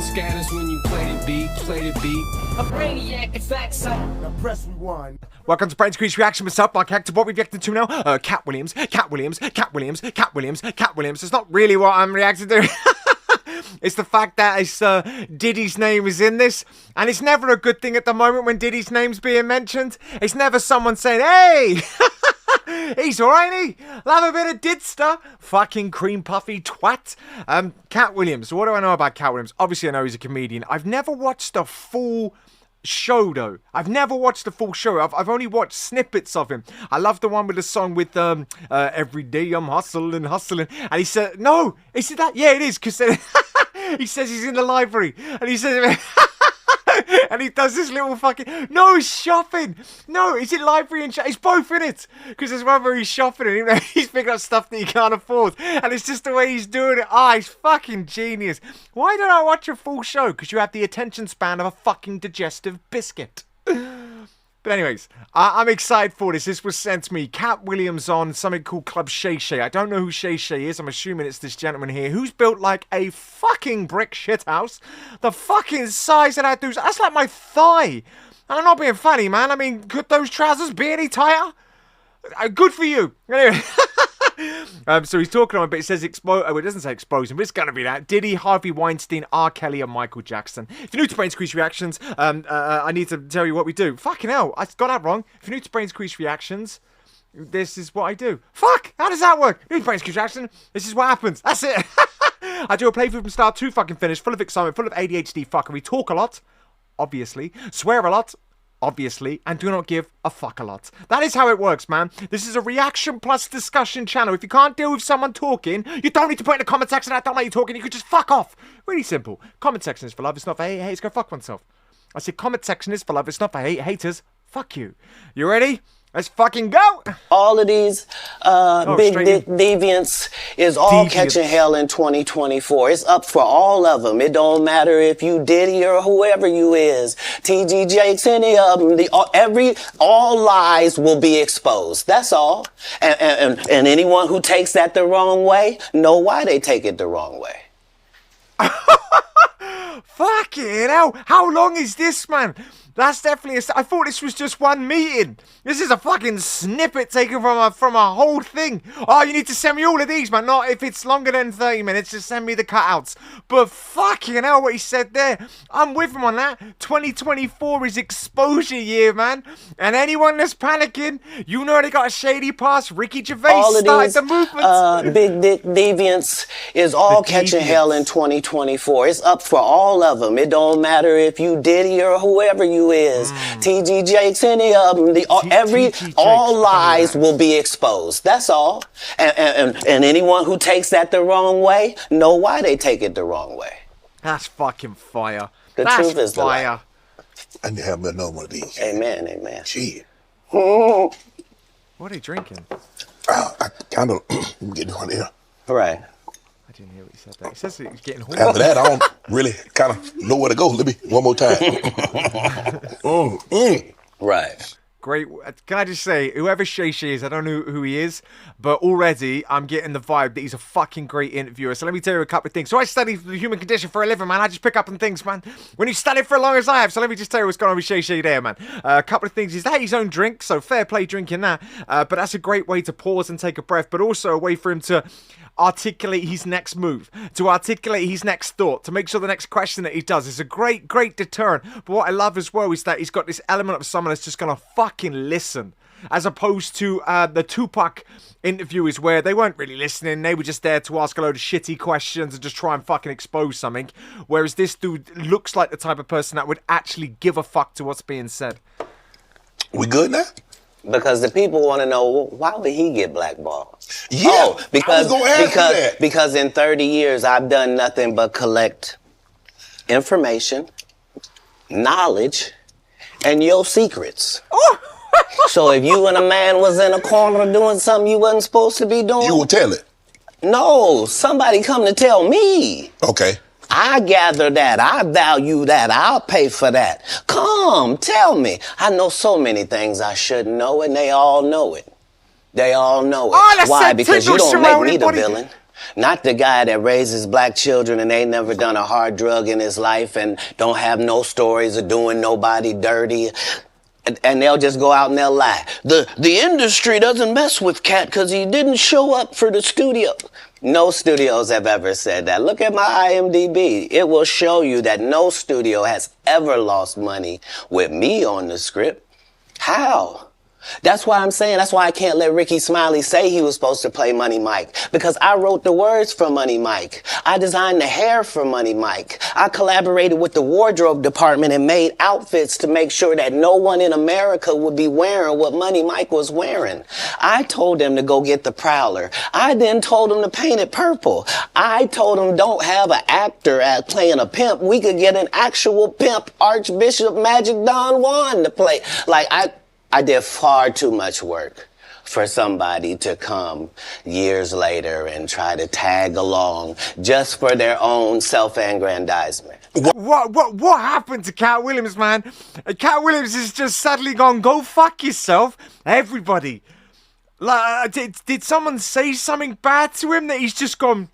scatters when you play the beat, A brainiac, in fact, now press rewind. Welcome to Brainsqueezereactions. What's up, Mark Hector? What we've reacted to now? Katt Williams. It's not really what I'm reacting to. It's the fact that it's Diddy's name is in this, and it's never a good thing at the moment when Diddy's name's being mentioned. It's never someone saying, "Hey, he's alright, ain't he? Love a bit of didster." Fucking cream puffy twat. Katt Williams. What do I know about Katt Williams? Obviously, I know he's a comedian. I've never watched a full show though. I've never watched the full show. I've only watched snippets of him. I love the one with the song with every day I'm hustling, and he said, no, is it that? Yeah, it is, because he says he's in the library, and he says and he does this little fucking, no, he's shopping. No, is it library and it's both in it, because there's one where he's shopping and he's picking up stuff that he can't afford, and it's just the way he's doing it. He's fucking genius. Why don't I watch a full show? Because you have the attention span of a fucking digestive biscuit. But anyways, I'm excited for this. This was sent to me. Katt Williams on something called Club Shay Shay. I don't know who Shay Shay is. I'm assuming it's this gentleman here who's built like a fucking brick shithouse. The fucking size of that dude, that's like my thigh. And I'm not being funny, man. I mean, could those trousers be any tighter? Good for you. Anyway. So he's talking on it, but it says it doesn't say explosion, but it's gonna be that. Diddy, Harvey Weinstein, R. Kelly, and Michael Jackson. If you're new to Brainsqueezereactions, I need to tell you what we do. Fucking hell, I got that wrong. If you're new to Brainsqueezereactions, this is what I do. Fuck, how does that work? New to Brainsqueezereactions, this is what happens. That's it. I do a playthrough from start to fucking finish, full of excitement, full of ADHD fuckery. We talk a lot, obviously, swear a lot, obviously, and do not give a fuck a lot. That is how it works, man. This is a reaction plus discussion channel. If you can't deal with someone talking, you don't need to put in the comment section, I don't like you talking, you could just fuck off. Really simple. Comment section is for love, it's not for hate. Haters go fuck oneself. I said comment section is for love, it's not for hate. Haters, fuck you. You ready? Let's fucking go! All of these big dick deviants is all catching hell in 2024. It's up for all of them. It don't matter if you Diddy or whoever you is. TG Jakes, any of them. All lies will be exposed. That's all. And anyone who takes that the wrong way, know why they take it the wrong way. Fucking hell! How long is this, man? That's definitely I thought this was just one meeting. This is a fucking snippet taken from a whole thing. Oh, you need to send me all of these, man. Not if it's longer than 30 minutes, just send me the cutouts. But fucking hell, what he said there. I'm with him on that. 2024 is exposure year, man. And anyone that's panicking, you know they got a shady past. Ricky Gervais started the movement. Big dick deviants is all catching hell in 2024. It's up for all of them. It don't matter if you Diddy or whoever you is. TG Jakes, any of them. All lies will be exposed. That's all. And anyone who takes that the wrong way, know why they take it the wrong way. That's fucking fire. That's truth is fire. I need to have another one of these. Amen, amen. Gee. What are you drinking? I kind of getting one here. Right. I didn't hear what he said there. He says he's getting horny. After that, I don't really kind of know where to go. Let me, one more time. Right. Great. Can I just say, whoever Shay Shay is, I don't know who he is, but already I'm getting the vibe that he's a fucking great interviewer. So let me tell you a couple of things. So I study the human condition for a living, man. I just pick up on things, man. When you study for as long as I have, so let me just tell you what's going on with Shay Shay there, man. A couple of things. He's had his own drink, so fair play drinking that. But that's a great way to pause and take a breath, but also a way for him to articulate his next move, to articulate his next thought, to make sure the next question that he does is a great deterrent. But what I love as well is that he's got this element of someone that's just gonna fucking listen, as opposed to the Tupac interviews where they weren't really listening, they were just there to ask a load of shitty questions and just try and fucking expose something, whereas this dude looks like the type of person that would actually give a fuck to what's being said. We good now? Because the people want to know, why would he get blackballed? Yeah, oh, because in 30 years, I've done nothing but collect information, knowledge, and your secrets. So if you and a man was in a corner doing something you wasn't supposed to be doing, you will tell it. No, somebody come to tell me. Okay. I gather that. I value that. I'll pay for that. Come, tell me. I know so many things I shouldn't know, and they all know it. They all know it. Oh, why? Because you don't make me the villain. Not the guy that raises black children and ain't never done a hard drug in his life and don't have no stories of doing nobody dirty. And they'll just go out and they'll lie. The industry doesn't mess with Katt because he didn't show up for the studio. No studios have ever said that. Look at my IMDb. It will show you that no studio has ever lost money with me on the script. How? That's why I'm saying, that's why I can't let Ricky Smiley say he was supposed to play Money Mike. Because I wrote the words for Money Mike. I designed the hair for Money Mike. I collaborated with the wardrobe department and made outfits to make sure that no one in America would be wearing what Money Mike was wearing. I told them to go get the Prowler. I then told them to paint it purple. I told them don't have an actor playing a pimp. We could get an actual pimp, Archbishop Magic Don Juan to play. Like, I did far too much work for somebody to come years later and try to tag along just for their own self-aggrandizement. What happened to Katt Williams, man? Katt Williams is just suddenly gone, go fuck yourself, everybody. Like, did someone say something bad to him that he's just gone...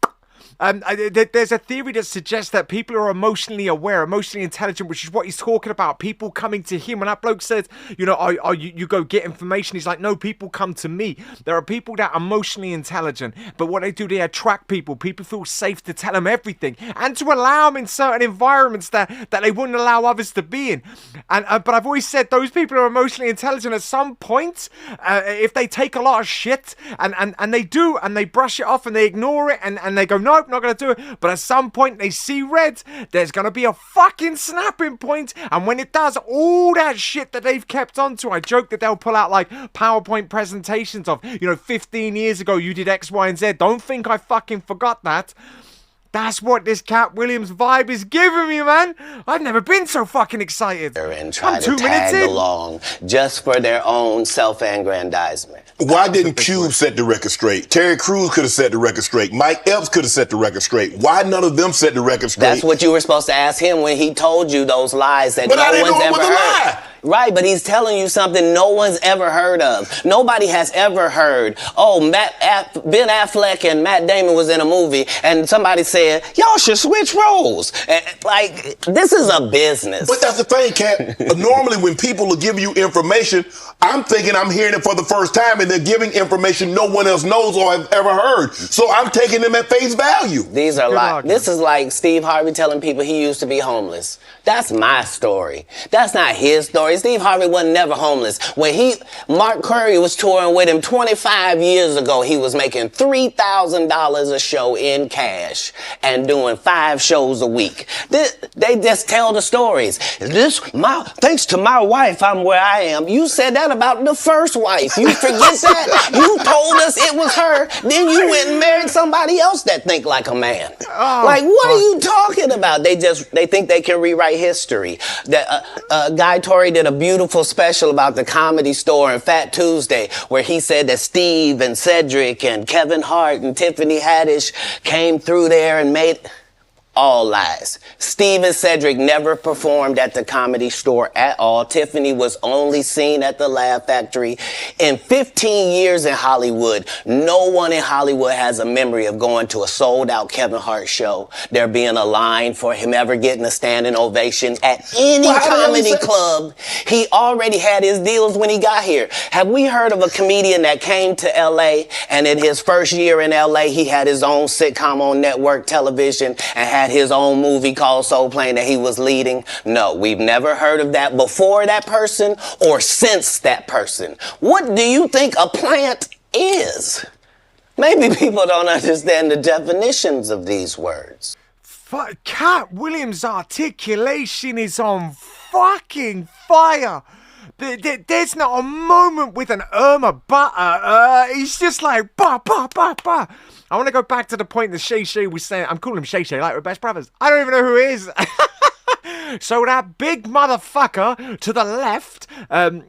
there's a theory that suggests that people are emotionally aware, emotionally intelligent, which is what he's talking about. People coming to him. When that bloke said, you know, you go get information, he's like, no, people come to me. There are people that are emotionally intelligent, but what they do, they attract people. People feel safe to tell them everything and to allow them in certain environments that they wouldn't allow others to be in. But I've always said those people are emotionally intelligent at some point. If they take a lot of shit and they do, and they brush it off and they ignore it and they go, no, not gonna do it, but at some point they see red, there's gonna be a fucking snapping point, and when it does, all that shit that they've kept onto, I joke that they'll pull out like PowerPoint presentations of, you know, 15 years ago you did X, Y, and Z. Don't think I fucking forgot that. That's what this Katt Williams vibe is giving me, man. I've never been so fucking excited. And try to tag along just for their own self-aggrandizement. Why didn't Cube set the record straight? Terry Crews could have set the record straight. Mike Epps could have set the record straight. Why none of them set the record straight? That's what you were supposed to ask him when he told you those lies that no one's ever heard. Right, but he's telling you something no one's ever heard of. Nobody has ever heard, oh, Ben Affleck and Matt Damon was in a movie, and somebody said, y'all should switch roles. Like, this is a business. But that's the thing, Katt. Normally, when people are giving you information, I'm thinking I'm hearing it for the first time, and they're giving information no one else knows or has ever heard. So I'm taking them at face value. These are lies. This is like Steve Harvey telling people he used to be homeless. That's my story. That's not his story. Steve Harvey wasn't never homeless. When Mark Curry was touring with him 25 years ago, he was making $3,000 a show in cash and doing 5 shows a week. They just tell the stories. Thanks to my wife, I'm where I am. You said that about the first wife. You forget that? You told us it was her. Then you went and married somebody else that think like a man. Oh, like, what are you talking about? They think they can rewrite history. Guy Torrey did a beautiful special about the Comedy Store and Fat Tuesday, where he said that Steve and Cedric and Kevin Hart and Tiffany Haddish came through there and made... All lies. Steve and Cedric never performed at the Comedy Store at all. Tiffany was only seen at the Laugh Factory. In 15 years in Hollywood, no one in Hollywood has a memory of going to a sold-out Kevin Hart show, there being a line for him ever getting a standing ovation at any comedy club. He already had his deals when he got here. Have we heard of a comedian that came to L.A. and in his first year in L.A. he had his own sitcom on network television and had his own movie called Soul Plane that he was leading? No, we've never heard of that before that person or since that person. What do you think a plant is? Maybe people don't understand the definitions of these words. Katt Williams' articulation is on fucking fire. There's not a moment with an butter. He's just like, bah, bah, bah, bah. I want to go back to the point that Shay Shay was saying. I'm calling him Shay Shay, like we're best brothers. I don't even know who he is. So that big motherfucker to the left,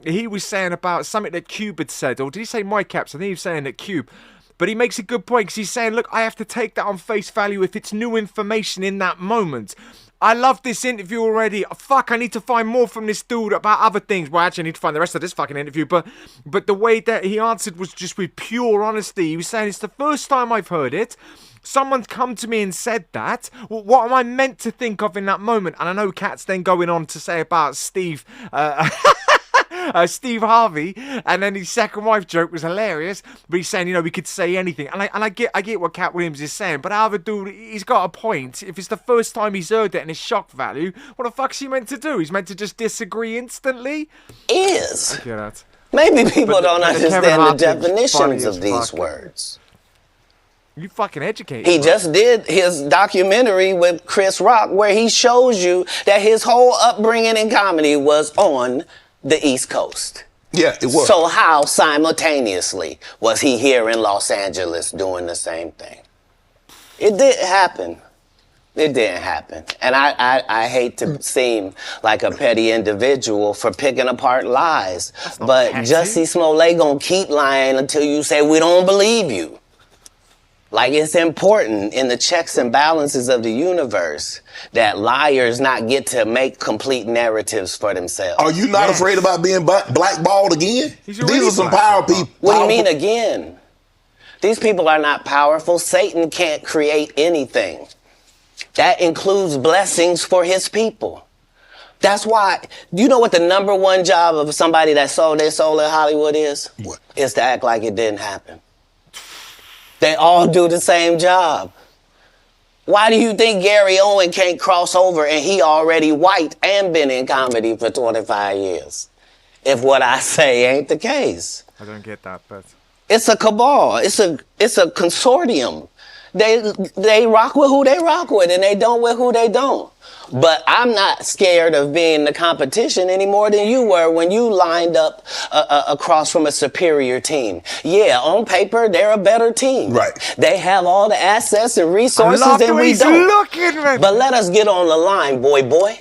he was saying about something that Cube had said. Or did he say my caps? I think he was saying that Cube. But he makes a good point because he's saying, look, I have to take that on face value if it's new information in that moment. I love this interview already. Fuck, I need to find more from this dude about other things. Well, actually, I need to find the rest of this fucking interview. But the way that he answered was just with pure honesty. He was saying, it's the first time I've heard it. someone's come to me and said that, what am I meant to think of in that moment? And I know Katt's then going on to say about Steve Harvey, and then his second wife joke was hilarious, but he's saying, we could say anything, and I get what Katt Williams is saying, but our dude, he's got a point. If it's the first time he's heard it and it's shock value, what the fuck's he meant to do? He's meant to just disagree instantly? Is. I get that. Maybe people don't understand the definitions of these fuck. words. You fucking educate. He just did his documentary with Chris Rock where he shows you that his whole upbringing in comedy was on the East Coast. Yeah, it was. So how simultaneously was he here in Los Angeles doing the same thing? It didn't happen. It didn't happen. And I hate to seem like a petty individual for picking apart lies, but Jussie Smollett gonna keep lying until you say we don't believe you. Like, it's important in the checks and balances of the universe that liars not get to make complete narratives for themselves. Are you not afraid about being blackballed again? These are some power people. What do you mean again? These people are not powerful. Satan can't create anything. That includes blessings for his people. That's why, you know what the number one job of somebody that sold their soul in Hollywood is? What? Is to act like it didn't happen. They all do the same job. Why do you think Gary Owen can't cross over and he already white and been in comedy for 25 years? If what I say ain't the case. I don't get that, but... It's a cabal. It's a consortium. They rock with who they rock with and they don't with who they don't. But I'm not scared of being the competition any more than you were when you lined up across from a superior team. Yeah, on paper, they're a better team. Right. They have all the assets and resources and we don't. But let us get on the line, boy,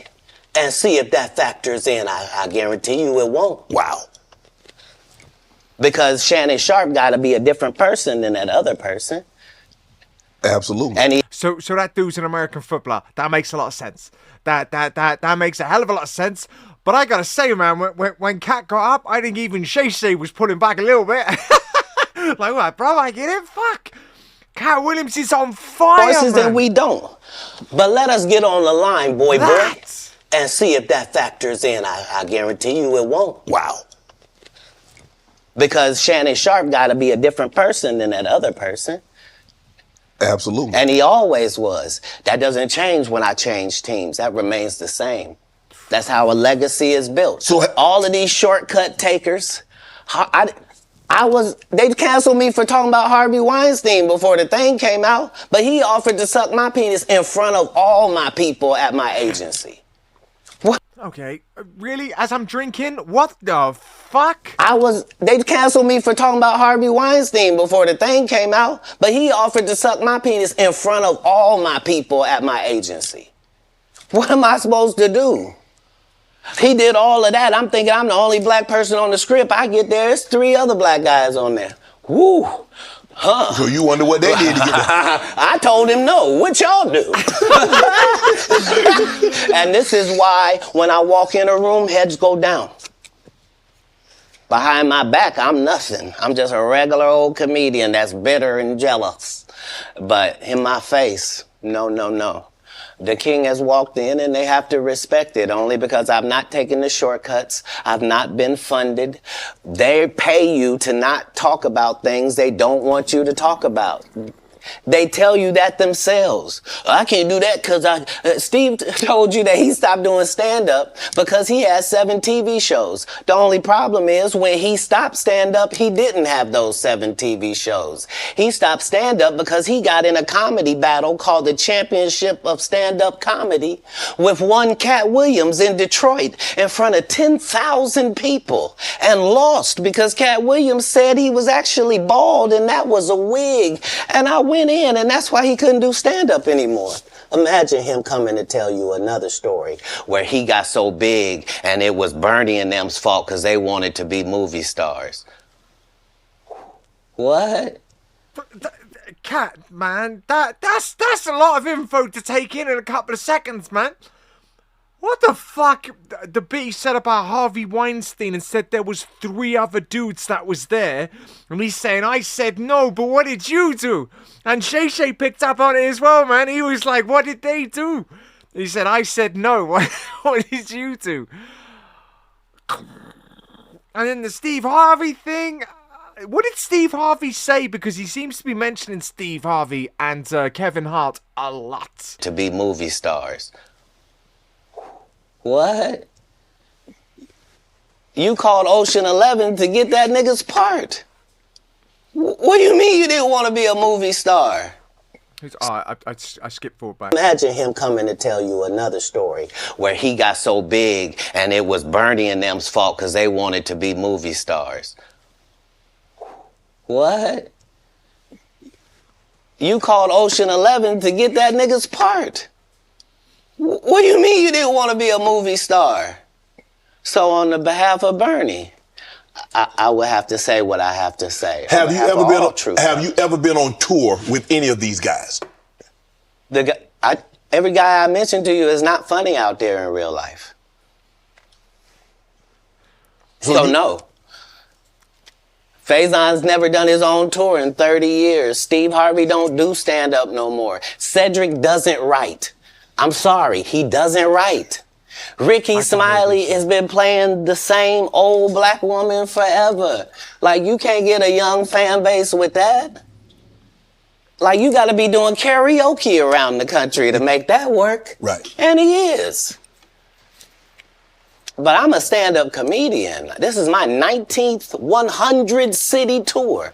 and see if that factors in. I guarantee you it won't. Wow. Because Shannon Sharp got to be a different person than that other person. Absolutely. And So that dude's an American footballer. That makes a lot of sense. That makes a hell of a lot of sense. But I gotta say, man, when Katt got up, I think even Shay was pulling back a little bit. Like, what, bro? I get it. Fuck. Katt Williams is on fire, voices man. and we don't. But let us get on the line, boy, and see if that factors in. I guarantee you it won't. Wow. Because Shannon Sharp got to be a different person than that other person. Absolutely. And he always was. That doesn't change when I change teams. That remains the same. That's how a legacy is built. So all of these shortcut takers, they canceled me for talking about Harvey Weinstein before the thing came out, but he offered to suck my penis in front of all my people at my agency. What? Okay, really? As I'm drinking? What the fuck? They canceled me for talking about Harvey Weinstein before the thing came out, but he offered to suck my penis in front of all my people at my agency. What am I supposed to do? He did all of that. I'm thinking I'm the only black person on the script. I get there, there's 3 other black guys on there. Woo. Huh. So you wonder what they did to get there. I told him no. What y'all do? And this is why when I walk in a room, heads go down. Behind my back, I'm nothing. I'm just a regular old comedian that's bitter and jealous. But in my face, no. The king has walked in and they have to respect it only because I've not taken the shortcuts. I've not been funded. They pay you to not talk about things they don't want you to talk about. They tell you that themselves. I can't do that because Steve told you that he stopped doing stand-up because he had 7 TV shows. The only problem is when he stopped stand-up, he didn't have those 7 TV shows. He stopped stand-up because he got in a comedy battle called the Championship of Stand-Up Comedy with one Katt Williams in Detroit in front of 10,000 people and lost because Katt Williams said he was actually bald and that was a wig. And I went in and that's why he couldn't do stand-up anymore. Imagine him coming to tell you another story where he got so big and it was Bernie and them's fault because they wanted to be movie stars. What? Katt, man, that's a lot of info to take in a couple of seconds, man. What the fuck? The bit he said about Harvey Weinstein and said there was 3 other dudes that was there. And he's saying, I said no, but what did you do? And Shay Shay picked up on it as well, man. He was like, what did they do? He said, I said no. What did you do? And then the Steve Harvey thing. What did Steve Harvey say? Because he seems to be mentioning Steve Harvey and Kevin Hart a lot. To be movie stars. What? You called Ocean 11 to get that nigga's part. What do you mean you didn't want to be a movie star? I skipped forward back. Imagine him coming to tell you another story where he got so big and it was Bernie and them's fault because they wanted to be movie stars. What? You called Ocean 11 to get that nigga's part. What do you mean you didn't want to be a movie star? So on the behalf of Bernie, I would have to say what I have to say. Have you ever been on tour with any of these guys? Every guy I mentioned to you is not funny out there in real life. So no. Faison's never done his own tour in 30 years. Steve Harvey don't do stand-up no more. Cedric doesn't write. I'm sorry, he doesn't write. Ricky Smiley has been playing the same old black woman forever. Like, you can't get a young fan base with that. Like, you gotta be doing karaoke around the country to make that work. Right. And he is. But I'm a stand-up comedian. This is my 19th 100-city tour.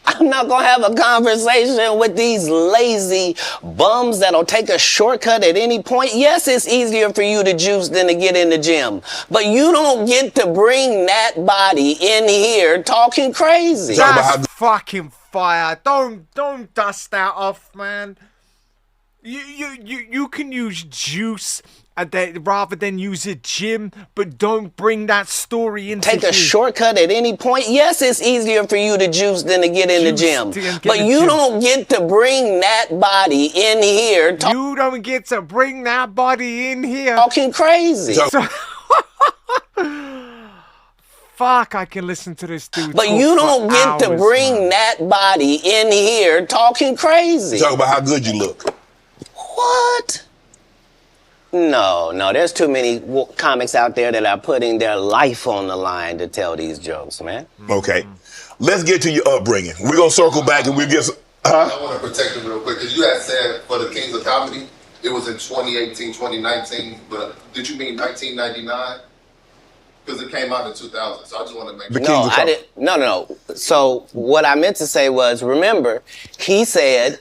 I'm not gonna have a conversation with these lazy bums that'll take a shortcut at any point. Yes, it's easier for you to juice than to get in the gym, but you don't get to bring that body in here talking crazy. That's fucking fire. Don't dust that off, man. You can use juice rather than use a gym, but don't bring that story into Take a shortcut at any point. Yes, it's easier for you to juice than to get in the gym, but you don't get to bring that body in here. You don't get to bring that body in here talking crazy. Fuck, I can listen to this dude. But you don't get to bring that body in here talking crazy. Talk about how good you look. What? No, there's too many comics out there that are putting their life on the line to tell these jokes, man. Okay. Let's get to your upbringing. We're going to circle back and we'll get some... I want to protect him real quick, because you had said for the Kings of Comedy, it was in 2018, 2019, but did you mean 1999? Because it came out in 2000, so I just want to make sure. No, I didn't. No. So what I meant to say was, remember, he said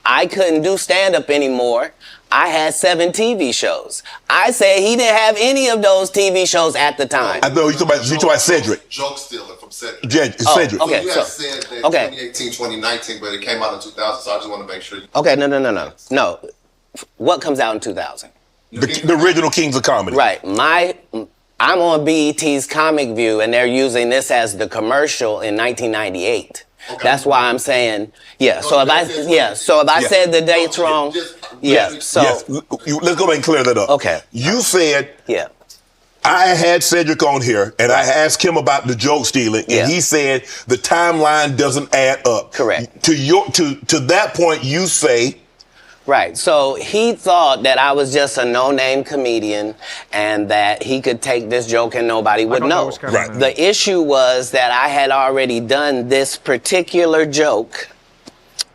I couldn't do stand-up anymore. I had 7 TV shows. I said he didn't have any of those TV shows at the time. I know you talking about Cedric. Joke stealing from Cedric. Cedric. Okay, so you had said that 2018, 2019, but it came out in 2000, so I just want to make sure. Okay, no. What comes out in 2000? The original Kings of Comedy. Right. I'm on BET's Comic View, and they're using this as the commercial in 1998. Okay. That's why I'm saying, So if I said the dates wrong, Let's go back and clear that up. Okay. You said, I had Cedric on here, and I asked him about the joke stealing, and he said the timeline doesn't add up. Correct. To that point, you say. Right. So he thought that I was just a no-name comedian and that he could take this joke and nobody would know. Right. The issue was that I had already done this particular joke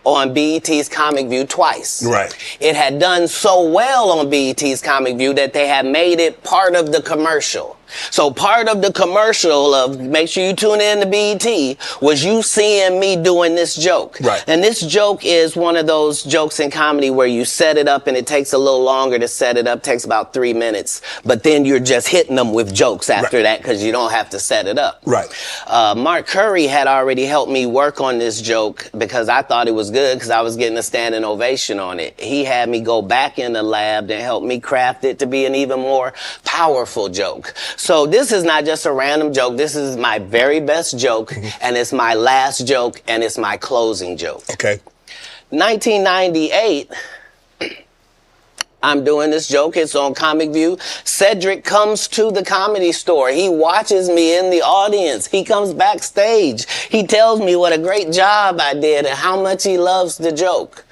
on BET's Comic View twice. Right. It had done so well on BET's Comic View that they had made it part of the commercial. So part of the commercial of make sure you tune in to BET was you seeing me doing this joke. Right. And this joke is one of those jokes in comedy where you set it up and it takes a little longer to set it up, takes about 3 minutes, but then you're just hitting them with jokes after that because you don't have to set it up. Right. Mark Curry had already helped me work on this joke because I thought it was good because I was getting a standing ovation on it. He had me go back in the lab and help me craft it to be an even more powerful joke. So this is not just a random joke. This is my very best joke, and it's my last joke, and it's my closing joke. Okay. 1998, I'm doing this joke. It's on Comic View. Cedric comes to the Comedy Store. He watches me in the audience. He comes backstage. He tells me what a great job I did and how much he loves the joke.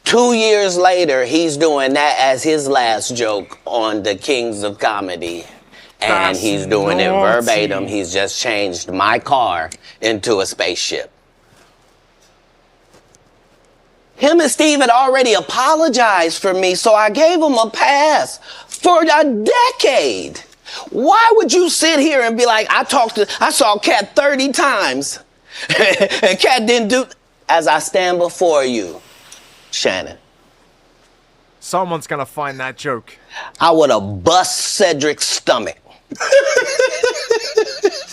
2 years later, he's doing that as his last joke on the Kings of Comedy. And he's doing it verbatim. He's just changed my car into a spaceship. Him and Steve had already apologized for me, so I gave him a pass for a decade. Why would you sit here and be like, I saw Katt 30 times, and Katt didn't do, as I stand before you, Shannon. Someone's gonna find that joke. I would have bust Cedric's stomach.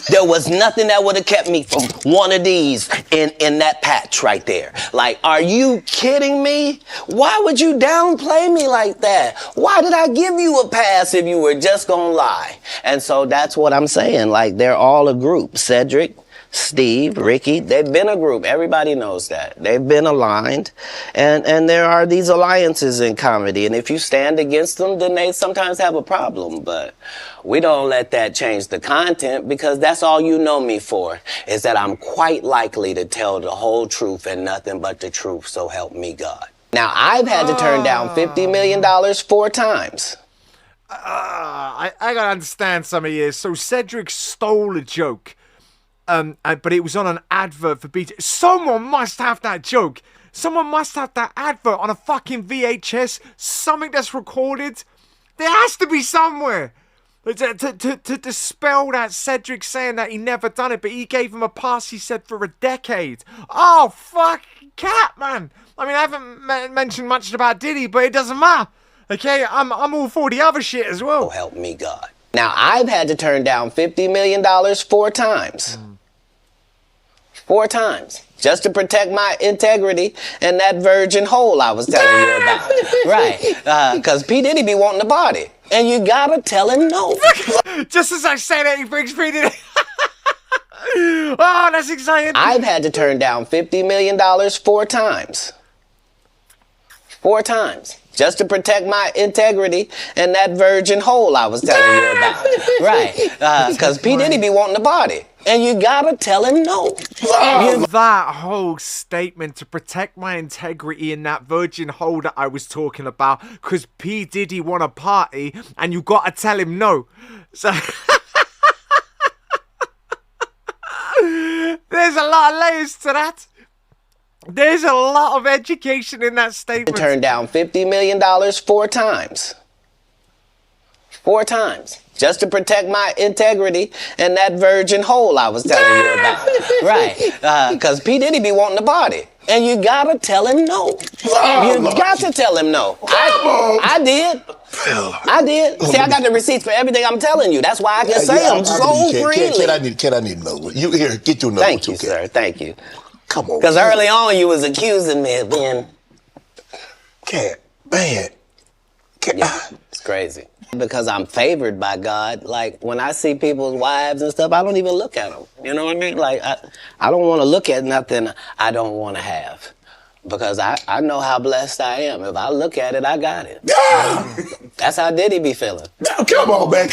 There was nothing that would have kept me from one of these in that patch right there. Like, are you kidding me? Why would you downplay me like that? Why did I give you a pass if you were just gonna lie? And so that's what I'm saying. Like, they're all a group. Cedric, Steve, Ricky, they've been a group. Everybody knows that. They've been aligned. And there are these alliances in comedy. And if you stand against them, then they sometimes have a problem. But we don't let that change the content, because that's all you know me for, is that I'm quite likely to tell the whole truth and nothing but the truth, so help me God. Now, I've had to turn down $50 million 4 times. I gotta understand some of you. So Cedric stole a joke. But it was on an advert for BT. Someone must have that joke. Someone must have that advert on a fucking VHS. Something that's recorded. There has to be somewhere. To dispel that Cedric saying that he never done it, but he gave him a pass, he said, for a decade. Oh, fuck, Katt, man. I mean, I haven't mentioned much about Diddy, but it doesn't matter. Okay, I'm all for the other shit as well. Oh, help me God. Now, I've had to turn down $50 million 4 times. 4 times. Just to protect my integrity and that virgin hole I was telling you about. Right. Because PDIDDY be wanting the body. And you gotta tell him no. Just as I say that, he brings PDIDDY. Oh, that's exciting. I've had to turn down $50 million 4 times. 4 times. Just to protect my integrity and that virgin hole I was telling you about. Right. Because PDIDDY be wanting the body. And you gotta tell him no. That whole statement, to protect my integrity in that virgin hole that I was talking about, because P. Diddy want a party, and you gotta tell him no. So there's a lot of layers to that. There's a lot of education in that statement. Turned down $50 million 4 times. 4 times. Just to protect my integrity and that virgin hole I was telling you about. Right. Because P. Diddy be wanting the body. And you gotta tell him no. You got to tell him no. I did. I did. See, I got the receipts for everything I'm telling you. That's why I can say them so freely. Katt, I need another one. You here, get you another one. Thank you, sir. Thank you. Come on. Because early on you was accusing me of being... Katt, man. Yeah, it's crazy. Because I'm favored by God. Like, when I see people's wives and stuff, I don't even look at them. You know what I mean? Like, I don't want to look at nothing I don't want to have. Because I know how blessed I am. If I look at it, I got it. That's how Diddy be feeling. Come on, man.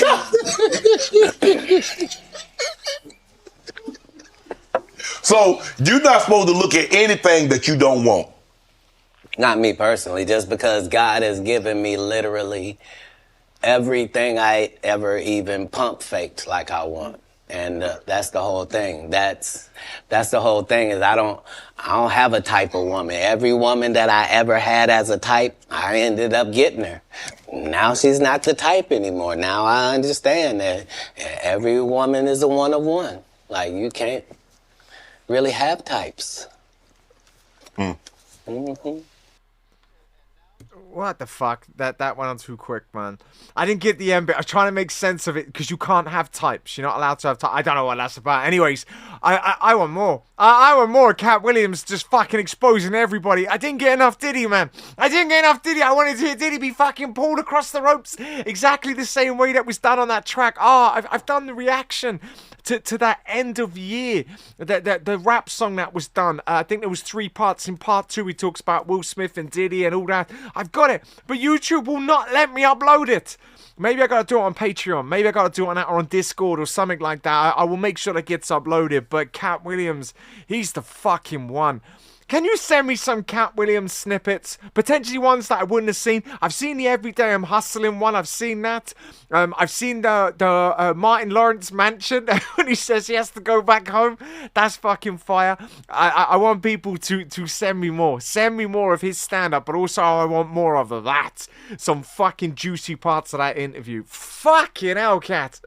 So, you're not supposed to look at anything that you don't want. Not me personally, just because God has given me literally everything I ever even pump faked like I want. And that's the whole thing. That's the whole thing, is I don't have a type of woman. Every woman that I ever had as a type, I ended up getting her. Now she's not the type anymore. Now I understand that every woman is a one of one. Like, you can't really have types. Mm-hmm. What the fuck? That went on too quick, man. I didn't get the end bit. I was trying to make sense of it, because you can't have types. You're not allowed to have types. I don't know what that's about. Anyways, I want more. I want more. Katt Williams just fucking exposing everybody. I didn't get enough Diddy, man. I didn't get enough Diddy. I wanted to hear Diddy be fucking pulled across the ropes exactly the same way that was done on that track. I've done the reaction to that end of year, the rap song that was done. I think there was 3 parts. In part 2, he talks about Will Smith and Diddy and all that. I've got it, but YouTube will not let me upload it. Maybe I gotta do it on Patreon. Maybe I gotta do it on Discord or something like that. I will make sure that gets uploaded. But Katt Williams, he's the fucking one. Can you send me some Katt Williams snippets? Potentially ones that I wouldn't have seen. I've seen the Everyday I'm Hustling one. I've seen that. I've seen the Martin Lawrence mansion when he says he has to go back home. That's fucking fire. I want people to send me more. Send me more of his stand-up, but also I want more of that. Some fucking juicy parts of that interview. Fucking hell, Katt.